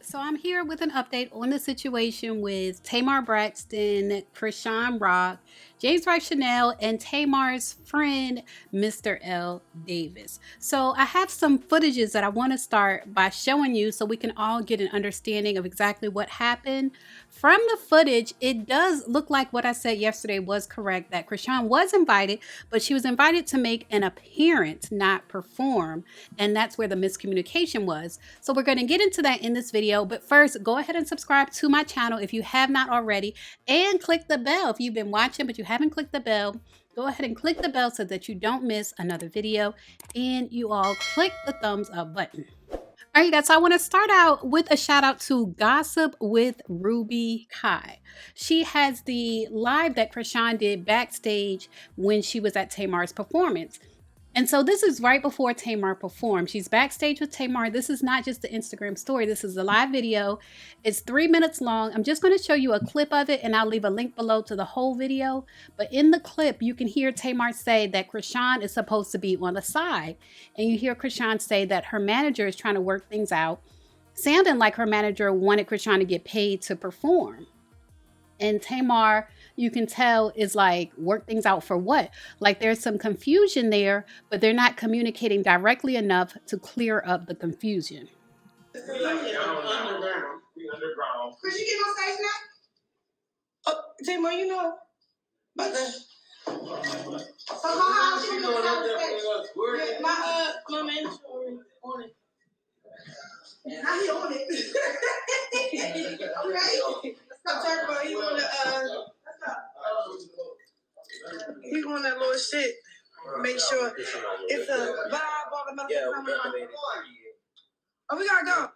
So I'm here with an update on the situation with Tamar Braxton, Chrisean Rock, James Wright Chanel, and Tamar's friend, Mr. L. Davis. So I have some footages that I want to start by showing you so we can all get an understanding of exactly what happened. From the footage, it does look like what I said yesterday was correct, that Chrisean was invited, but she was invited to make an appearance, not perform. And that's where the miscommunication was. So we're going to get into that in this video. But first, go ahead and subscribe to my channel if you have not already, and click the bell if you've been watching but you haven't clicked the bell. Go ahead and click the bell so that you don't miss another video, and you all click the thumbs up button. All right, you guys, so I want to start out with a shout out to Gossip with Ruby Kai. She has the live that Chrisean did backstage when she was at Tamar's performance. And so this is right before Tamar performed. She's backstage with Tamar. This is not just the Instagram story. This is a live video. It's 3 minutes long. I'm just going to show you a clip of it, and I'll leave a link below to the whole video. But in the clip, you can hear Tamar say that Chrisean is supposed to be on the side. And you hear Chrisean say that her manager is trying to work things out, sounding like her manager wanted Chrisean to get paid to perform. And Tamar, you can tell, is like, work things out for what? Like, there's some confusion there, but they're not communicating directly enough to clear up the confusion. Underground. Chris, you get on stage now? Oh, Tamar, you know about that. So how she doing on stage? My manager on it. Now he on it. Okay. Stop talking about he want that little shit. Make sure it's a vibe all the Oh, we gotta go.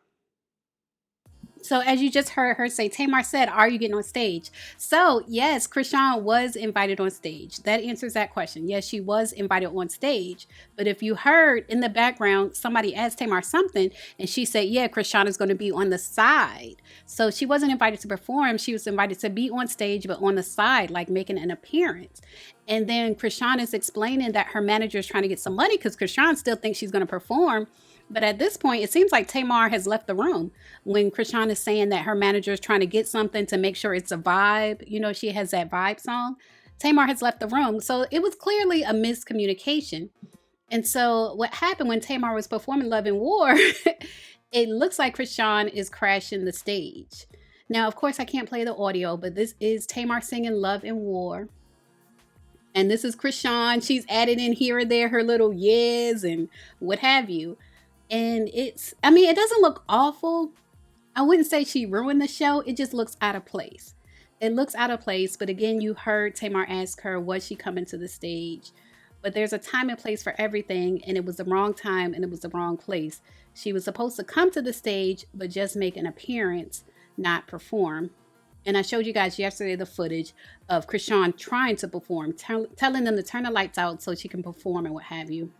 So as you just heard her say, Tamar said, are you getting on stage? So yes, Chrisean was invited on stage. That answers that question. Yes, she was invited on stage. But if you heard in the background, somebody asked Tamar something, and she said, yeah, Chrisean is going to be on the side. So she wasn't invited to perform. She was invited to be on stage, but on the side, like making an appearance. And then Chrisean is explaining that her manager is trying to get some money because Chrisean still thinks she's going to perform. But at this point, it seems like Tamar has left the room when Chrisean is saying that her manager is trying to get something to make sure it's a vibe. You know, she has that vibe song. Tamar has left the room. So it was clearly a miscommunication. And so what happened when Tamar was performing Love and War, it looks like Chrisean is crashing the stage. Now, of course, I can't play the audio, but this is Tamar singing Love and War. And this is Chrisean. She's added in here or there her little yes and what have you. And it doesn't look awful. I wouldn't say she ruined the show. It just looks out of place. It looks out of place. But again, you heard Tamar ask her, was she coming to the stage? But there's a time and place for everything. And it was the wrong time and it was the wrong place. She was supposed to come to the stage, but just make an appearance, not perform. And I showed you guys yesterday the footage of Chrisean trying to perform, telling them to turn the lights out so she can perform and what have you.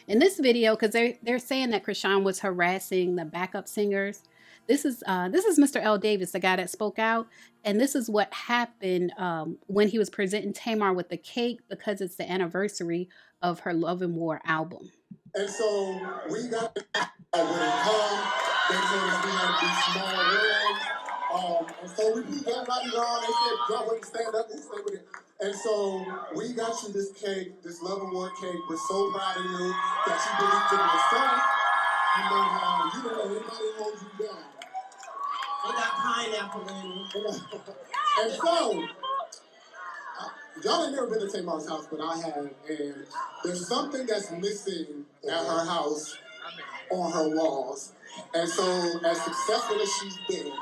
In this video, because they're saying that Chrisean was harassing the backup singers. This is Mr. L. Davis, the guy that spoke out. And this is what happened when he was presenting Tamar with the cake because it's the anniversary of her Love and War album. And so we got when it come, they told us we had these small rooms. And so we put everybody on. They said, y'all wouldn't stand up, we'll stay with it. And so we got you this cake, this Love and War cake. We're so proud of you that you believed in yourself. You know how you don't let anybody hold you down. I got pineapple in it. And so, y'all ain't never been to Tamar's house, but I have. And there's something that's missing at her house on her walls. And so, as successful as she's been,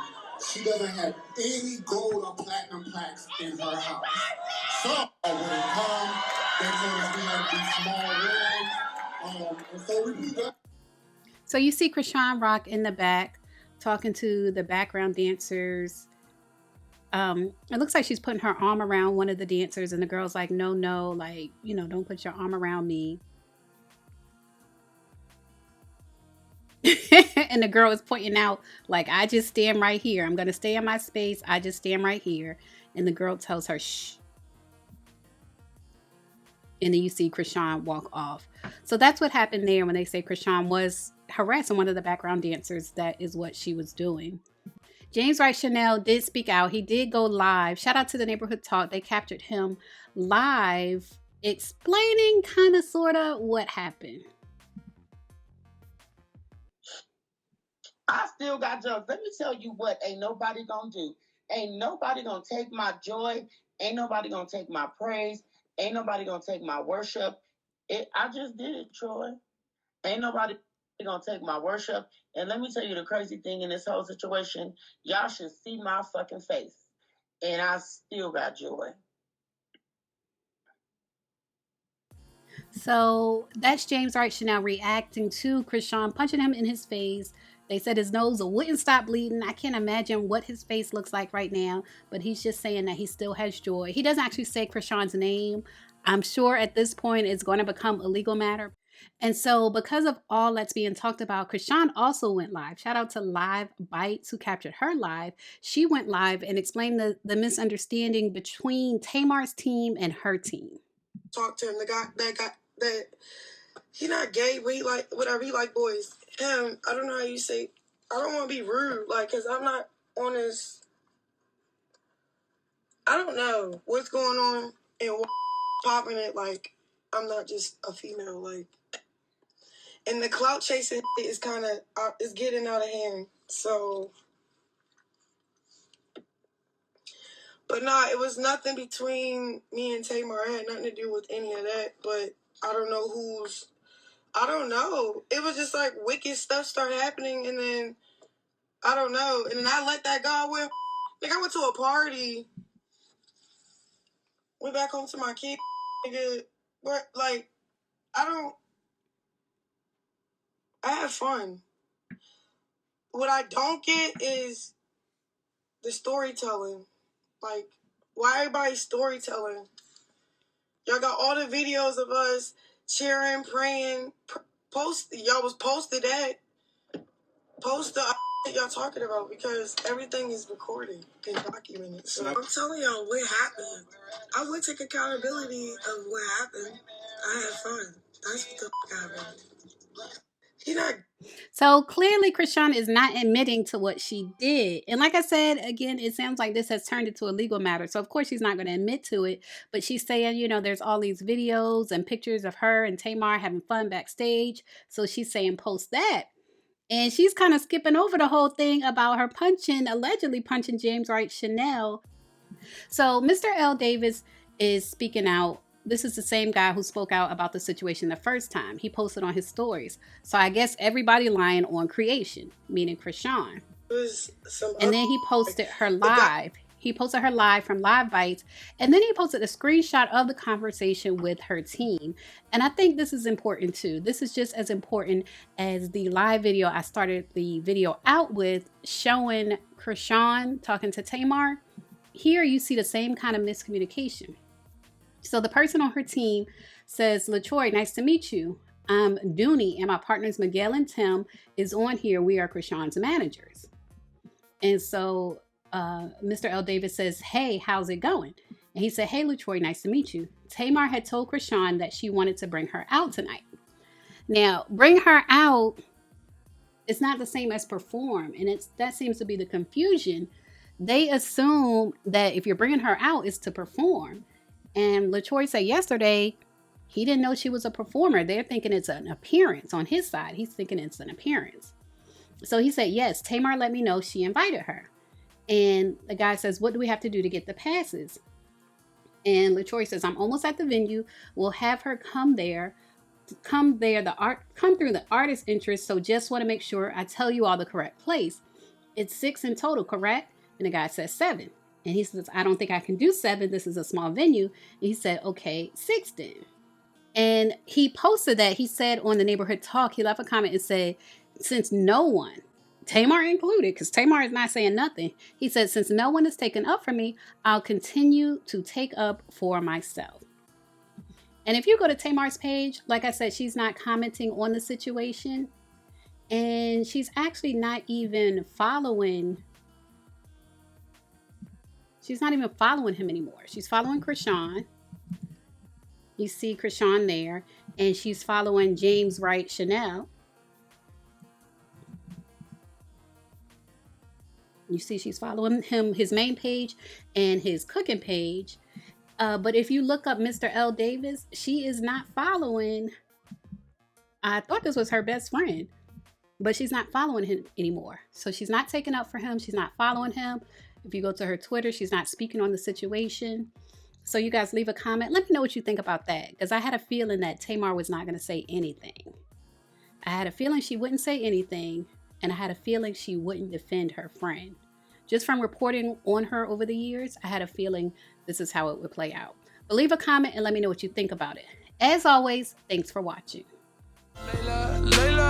she doesn't have any gold or platinum plaques in her house. So when it comes, they told us we had these small rooms. And so we do that. So you see Chrisean Rock in the back talking to the background dancers. It looks like she's putting her arm around one of the dancers, and the girl's like, no, like, you know, don't put your arm around me. And the girl is pointing out, like, I just stand right here. I'm going to stay in my space. I just stand right here. And the girl tells her, shh. And then you see Chrisean walk off. So that's what happened there when they say Chrisean was harassing one of the background dancers. That is what she was doing. James Wright Chanel did speak out. He did go live. Shout out to the Neighborhood Talk. They captured him live explaining kind of sort of what happened. I still got jokes. Let me tell you what ain't nobody gonna do. Ain't nobody gonna take my joy. Ain't nobody gonna take my praise. Ain't nobody gonna take my worship. I just did it, Troy. Ain't nobody gonna take my worship. And let me tell you the crazy thing in this whole situation. Y'all should see my fucking face. And I still got joy. So that's James Wright Chanel reacting to Chrisean punching him in his face. They said his nose wouldn't stop bleeding. I can't imagine what his face looks like right now, but he's just saying that he still has joy. He doesn't actually say Chrisean's name. I'm sure at this point it's going to become a legal matter. And so because of all that's being talked about, Chrisean also went live. Shout out to Live Bites who captured her live. She went live and explained the misunderstanding between Tamar's team and her team. Talk to him. The guy that he not gay, but he like whatever, he like boys. Him, I don't know how you say, I don't want to be rude, like, cause I'm not on this, I don't know what's going on and popping it, like, I'm not just a female, like, and the clout chasing is kind of, is getting out of hand, so, but nah, it was nothing between me and Tamar. It had nothing to do with any of that, but I don't know I don't know. It was just like wicked stuff started happening, and then I don't know. And then I let that go. I went to a party, went back home to my kid, nigga. But like, I have fun. What I don't get is the storytelling. Like, why everybody storytelling? Y'all got all the videos of us cheering, praying, y'all was posted that. Post the y'all talking about, because everything is recorded and documented. So I'm telling y'all what happened. I would take accountability of what happened. I had fun. That's what the happened. He not. So clearly, Chrisean is not admitting to what she did. And like I said, again, it sounds like this has turned into a legal matter. So of course she's not going to admit to it. But she's saying, you know, there's all these videos and pictures of her and Tamar having fun backstage. So she's saying post that. And she's kind of skipping over the whole thing about her allegedly punching James Wright Chanel. So Mr. L. Davis is speaking out. This is the same guy who spoke out about the situation the first time. He posted on his stories. So I guess everybody lying on creation, meaning Chrisean. And then he posted her live. He posted her live from Live Bites. And then he posted a screenshot of the conversation with her team. And I think this is important too. This is just as important as the live video I started the video out with, showing Chrisean talking to Tamar. Here you see the same kind of miscommunication. So the person on her team says, LaTroy, nice to meet you. I'm Dooney and my partners Miguel and Tim is on here. We are Chrisean's managers. And so Mr. L. Davis says, hey, how's it going? And he said, hey, LaTroy, nice to meet you. Tamar had told Chrisean that she wanted to bring her out tonight. Now, bring her out is not the same as perform. And that seems to be the confusion. They assume that if you're bringing her out, it's to perform. And LaTroy said yesterday, he didn't know she was a performer. They're thinking it's an appearance on his side. He's thinking it's an appearance. So he said, yes, Tamar let me know she invited her. And the guy says, what do we have to do to get the passes? And LaTroy says, I'm almost at the venue. We'll have her come through the artist interest. So just want to make sure I tell you all the correct place. It's 6 in total, correct? And the guy says 7. And he says, I don't think I can do 7. This is a small venue. And he said, okay, 6 then. And he posted that. He said on the Neighborhood Talk, he left a comment and said, since no one, Tamar included, because Tamar is not saying nothing. He said, since no one has taken up for me, I'll continue to take up for myself. And if you go to Tamar's page, like I said, she's not commenting on the situation. And she's actually not even following. She's not even following him anymore. She's following Chrisean. You see Chrisean there. And she's following James Wright Chanel. You see she's following him, his main page and his cooking page. But if you look up Mr. L. Davis, she is not following. I thought this was her best friend, but she's not following him anymore. So she's not taking up for him. She's not following him. If you go to her Twitter, she's not speaking on the situation. So you guys leave a comment. Let me know what you think about that, because I had a feeling that Tamar was not going to say anything. I had a feeling she wouldn't say anything, and I had a feeling she wouldn't defend her friend. Just from reporting on her over the years, I had a feeling this is how it would play out. But leave a comment and let me know what you think about it. As always, thanks for watching. Layla, Layla.